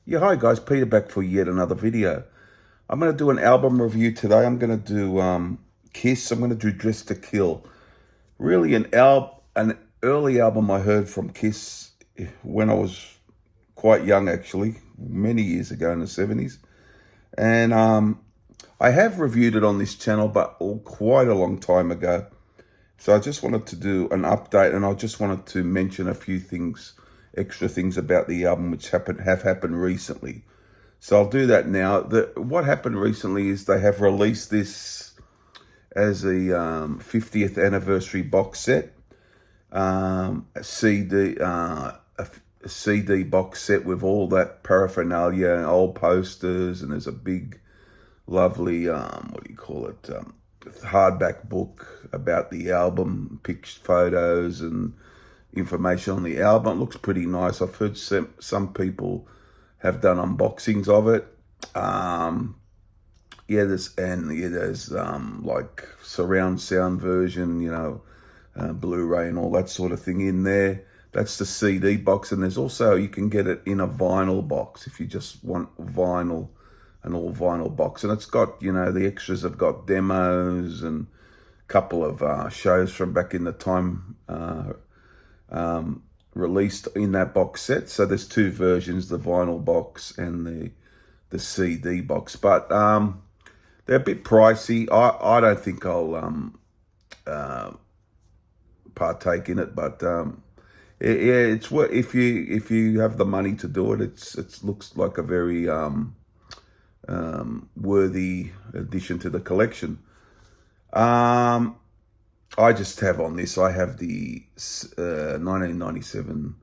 Yeah, hi guys, Peter back for yet another video. I'm going to do an album review today. I'm going to do Kiss. I'm going to do Dress to Kill. Really an early album I heard from Kiss when I was quite young, actually, many years ago in the 70s. And I have reviewed it on this channel, but quite a long time ago. So I just wanted to do an update, and I just wanted to mention a few things, extra things about the album which have happened recently. So I'll do that now. What happened recently is they have released this as a 50th anniversary box set, a CD, a CD box set with all that paraphernalia and old posters, and there's a big, lovely, what do you call it, hardback book about the album, pictures, photos, and information on the album. It looks pretty nice. I've heard some people have done unboxings of it. There's like surround sound version, Blu-ray and all that sort of thing in there. That's the CD box, and there's also, you can get it in a vinyl box if you just want vinyl, an all vinyl box. And it's got, the extras have got demos and a couple of shows from back in the time released in that box set. So there's two versions, the vinyl box and the CD box. But they're a bit pricey. I don't think I'll partake in it, but it's what, if you have the money to do it, it looks like a very worthy addition to the collection. I just have on this, I have the 1997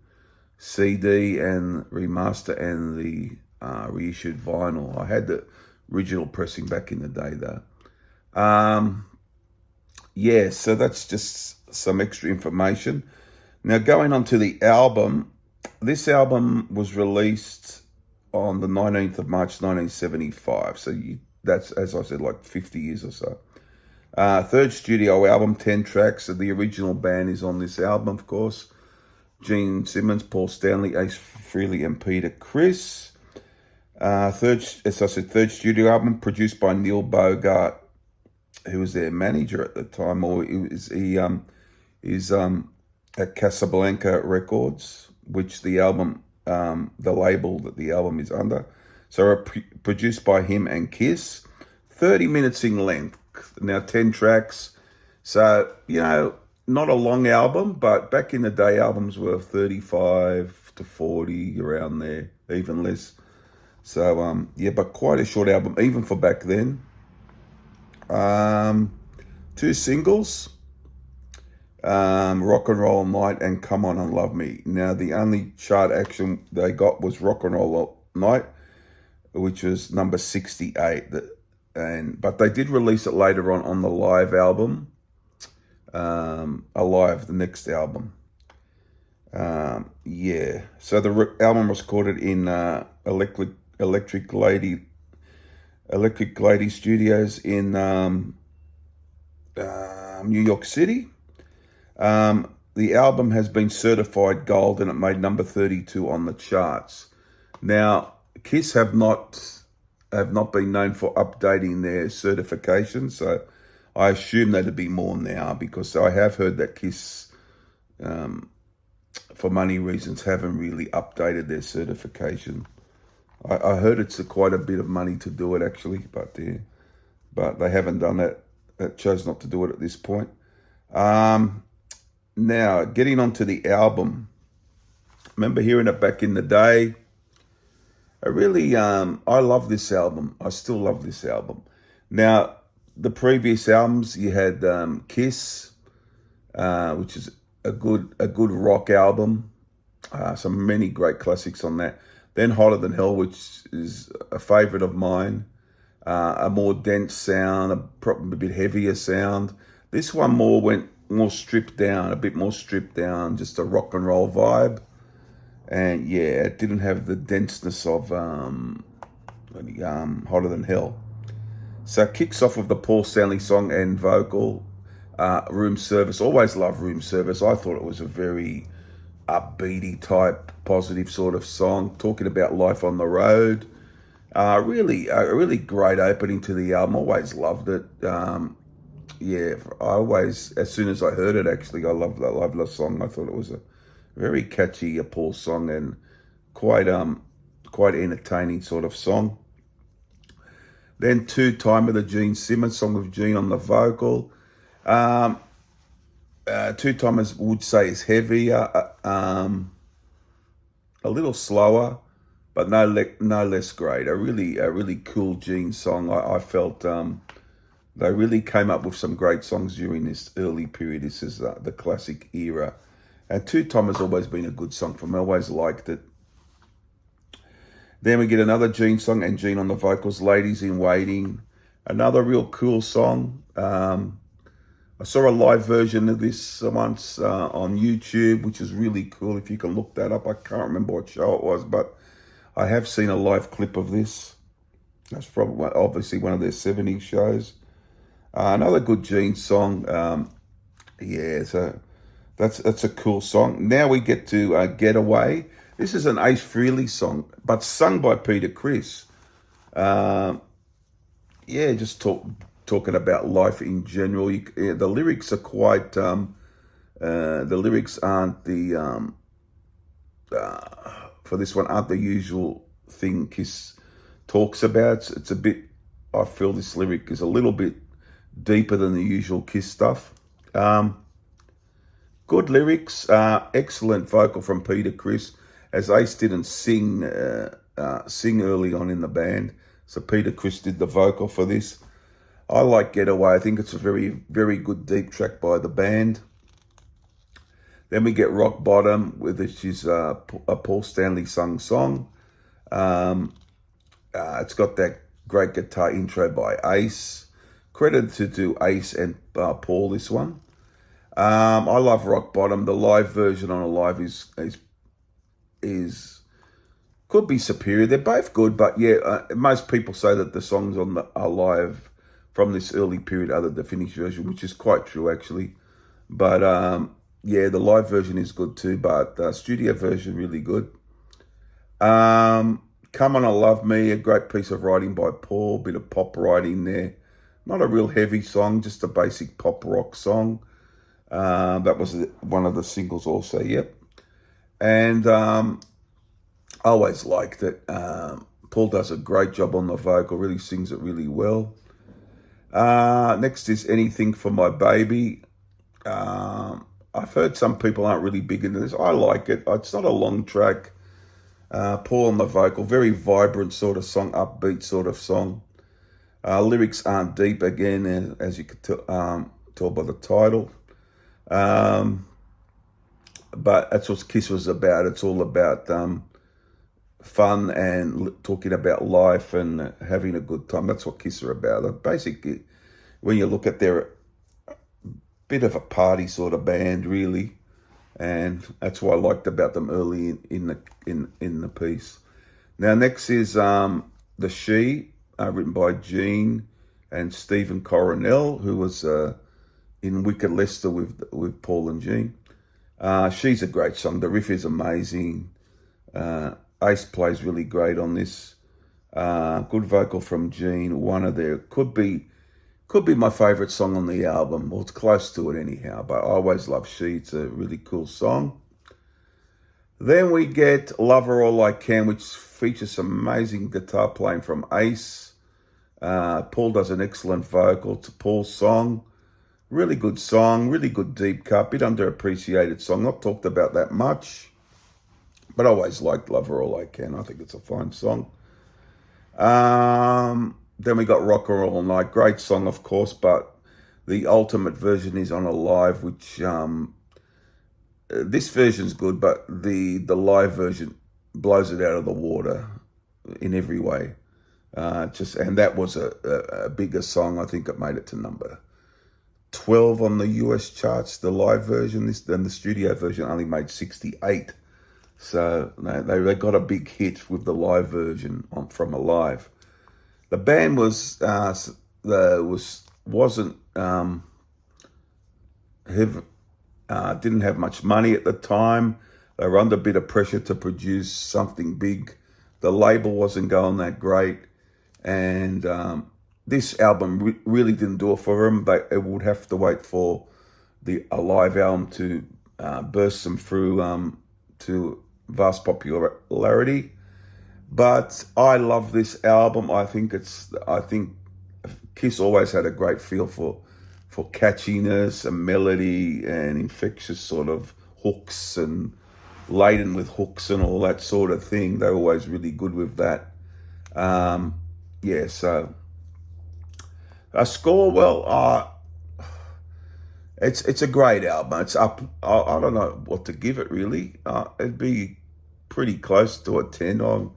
CD and remaster and the reissued vinyl. I had the original pressing back in the day though. Yeah, so that's just some extra information. Now going on to the album, this album was released on the 19th of March 1975. So that's, as I said, like 50 years or so. Third studio album, 10 tracks. So the original band is on this album, of course. Gene Simmons, Paul Stanley, Ace Frehley, and Peter Criss. Third studio album, produced by Neil Bogart, who was their manager at the time, or is at Casablanca Records, which the album, the label that the album is under. So produced by him and Kiss. 30 minutes in length. Now 10 tracks. So, not a long album, but back in the day, albums were 35 to 40, around there, even less. So, but quite a short album, even for back then. Two singles, Rock and Roll Night and Come On and Love Me. Now, the only chart action they got was Rock and Roll Night, which was number 68. But they did release it later on the live album, Alive, the next album. So the album was recorded in Electric Lady Studios in New York City. The album has been certified gold, and it made number 32 on the charts. Now, Kiss have not been known for updating their certification, so I assume that'd be more now, because I have heard that Kiss, for money reasons, haven't really updated their certification. I heard it's quite a bit of money to do it, actually, but they haven't done that. They chose not to do it at this point. Now, getting on to the album. I remember hearing it back in the day. I love this album. I still love this album. Now, the previous albums, you had Kiss, which is a good rock album. Some many great classics on that. Then Hotter Than Hell, which is a favorite of mine. A more dense sound, a bit heavier sound. This one went more stripped down, a bit more stripped down, just a rock and roll vibe. And yeah, it didn't have the denseness of Hotter Than Hell. So it kicks off with the Paul Stanley song and vocal, Room Service. Always love Room Service. I thought it was a very upbeaty type, positive sort of song, talking about life on the road. Really, a really great opening to the album. Always loved it. Yeah, I always, as soon as I heard it, actually, I loved the song. I thought it was a very catchy Paul song and quite quite entertaining sort of song. Then Time of the Gene Simmons song with Gene on the vocal. Timers would say is heavier, a little slower, but no less great. A really cool Gene song. I felt they really came up with some great songs during this early period. This is the classic era. And Time has always been a good song for me. I always liked it. Then we get another Gene song and Gene on the vocals, Ladies in Waiting. Another real cool song. I saw a live version of this once on YouTube, which is really cool. If you can look that up, I can't remember what show it was, but I have seen a live clip of this. That's probably obviously one of their 70s shows. Another good Gene song. Yeah, so that's a cool song. Now we get to Getaway. This is an Ace Frehley song, but sung by Peter Criss. Yeah, just talking about life in general. The lyrics are quite. The lyrics aren't the for this one aren't the usual thing Kiss talks about. It's a bit. I feel this lyric is a little bit deeper than the usual Kiss stuff. Good lyrics, excellent vocal from Peter Criss, as Ace didn't sing early on in the band, so Peter Criss did the vocal for this. I like Getaway. I think it's a very, very good deep track by the band. Then we get Rock Bottom, which is a Paul Stanley sung song. It's got that great guitar intro by Ace. Credit to Ace and Paul, this one. I love Rock Bottom. The live version on a live is could be superior. They're both good, but yeah, most people say that the songs are live from this early period other than the finished version, which is quite true actually. But yeah, the live version is good too, but the studio version really good. Come On I Love Me, a great piece of writing by Paul, bit of pop writing there. Not a real heavy song, just a basic pop rock song. That was one of the singles also, yep. And I always liked it. Paul does a great job on the vocal, really sings it really well. Next is Anything for My Baby. I've heard some people aren't really big into this. I like it. It's not a long track. Paul on the vocal, very vibrant sort of song, upbeat sort of song. Lyrics aren't deep again, as you could tell by the title. But that's what Kiss was about. It's all about fun and talking about life and having a good time. That's what Kiss are about. Basically, when you look at their bit of a party sort of band, really, and that's what I liked about them early in the piece. Now, next is The She, written by Gene and Stephen Coronel, who was in Wicked Lester with Paul and Gene. She's a great song. The riff is amazing. Ace plays really great on this. Good vocal from Gene. One of their could be my favourite song on the album. Well, it's close to it anyhow, but I always love She. It's a really cool song. Then we get Love Her All I Can, which features some amazing guitar playing from Ace. Paul does an excellent vocal. It's a Paul song. Really good song, really good deep cut, bit underappreciated song, not talked about that much, but I always liked Love Her All I Can. I think it's a fine song. Then we got Rock Her All Night, great song of course, but the ultimate version is on a live, which this version's good, but the live version blows it out of the water in every way. And that was a bigger song. I think it made it to number 12 on the US charts, the live version. Then the studio version only made 68. So they got a big hit with the live version from Alive. The band didn't have much money at the time. They were under a bit of pressure to produce something big. The label wasn't going that great. And this album really didn't do it for them. They would have to wait for a live album to burst them through to vast popularity. But I love this album. I think Kiss always had a great feel for catchiness and melody and infectious sort of hooks and laden with hooks and all that sort of thing. They're always really good with that. Yeah, so a score, well, it's a great album. It's up. I don't know what to give it really. It'd be pretty close to a 10 on.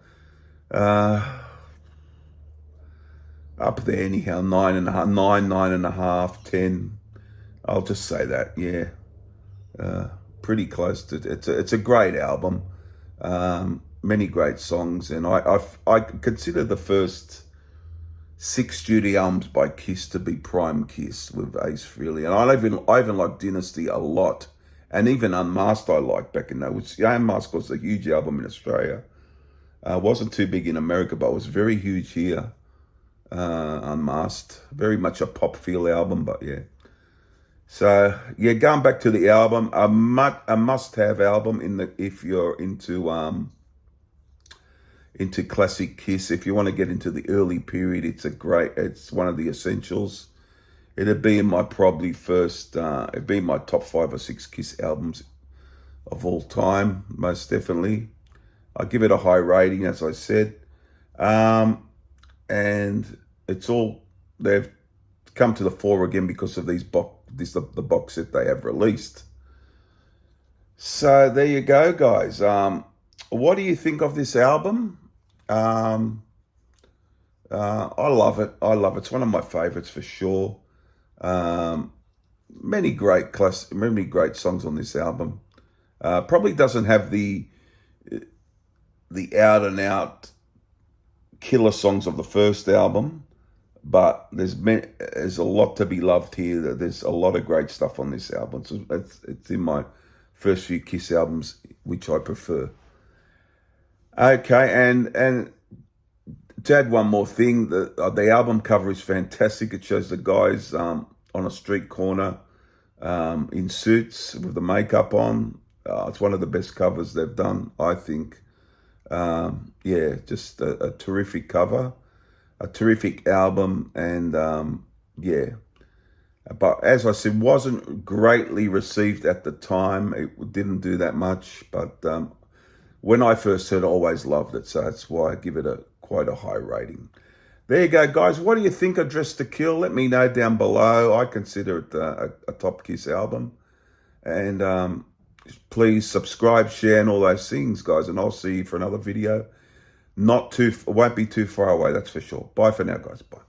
Up there anyhow, 9.5, 10. I'll just say that, yeah. Pretty close to it's a great album. Many great songs, and I consider the first 6 studio albums by Kiss to be prime Kiss with Ace Frehley, and I even like Dynasty a lot, and even Unmasked I liked back in that. Which Unmasked was a huge album in Australia. Wasn't too big in America, but was very huge here. Unmasked, very much a pop feel album, but yeah. So yeah, going back to the album, a must-have album if you're into classic Kiss. If you want to get into the early period, it's one of the essentials. It'd be in my it'd be my top 5 or 6 Kiss albums of all time, most definitely. I give it a high rating, as I said. And they've come to the fore again because of the box set they have released. So there you go, guys. What do you think of this album? I love it. It's one of my favorites for sure. Many great songs on this album. Probably doesn't have the out and out killer songs of the first album, but there's a lot to be loved here. There's a lot of great stuff on this album. So it's in my first few Kiss albums, which I prefer. Okay, and to add one more thing, the album cover is fantastic. It shows the guys on a street corner in suits with the makeup on. It's one of the best covers they've done, I think. Yeah, just a terrific cover, a terrific album, and yeah. But as I said, wasn't greatly received at the time. It didn't do that much, but when I first heard it, I always loved it, so that's why I give it quite a high rating. There you go, guys. What do you think of Dressed to Kill? Let me know down below. I consider it a top Kiss album, and please subscribe, share, and all those things, guys. And I'll see you for another video. Won't be too far away, that's for sure. Bye for now, guys. Bye.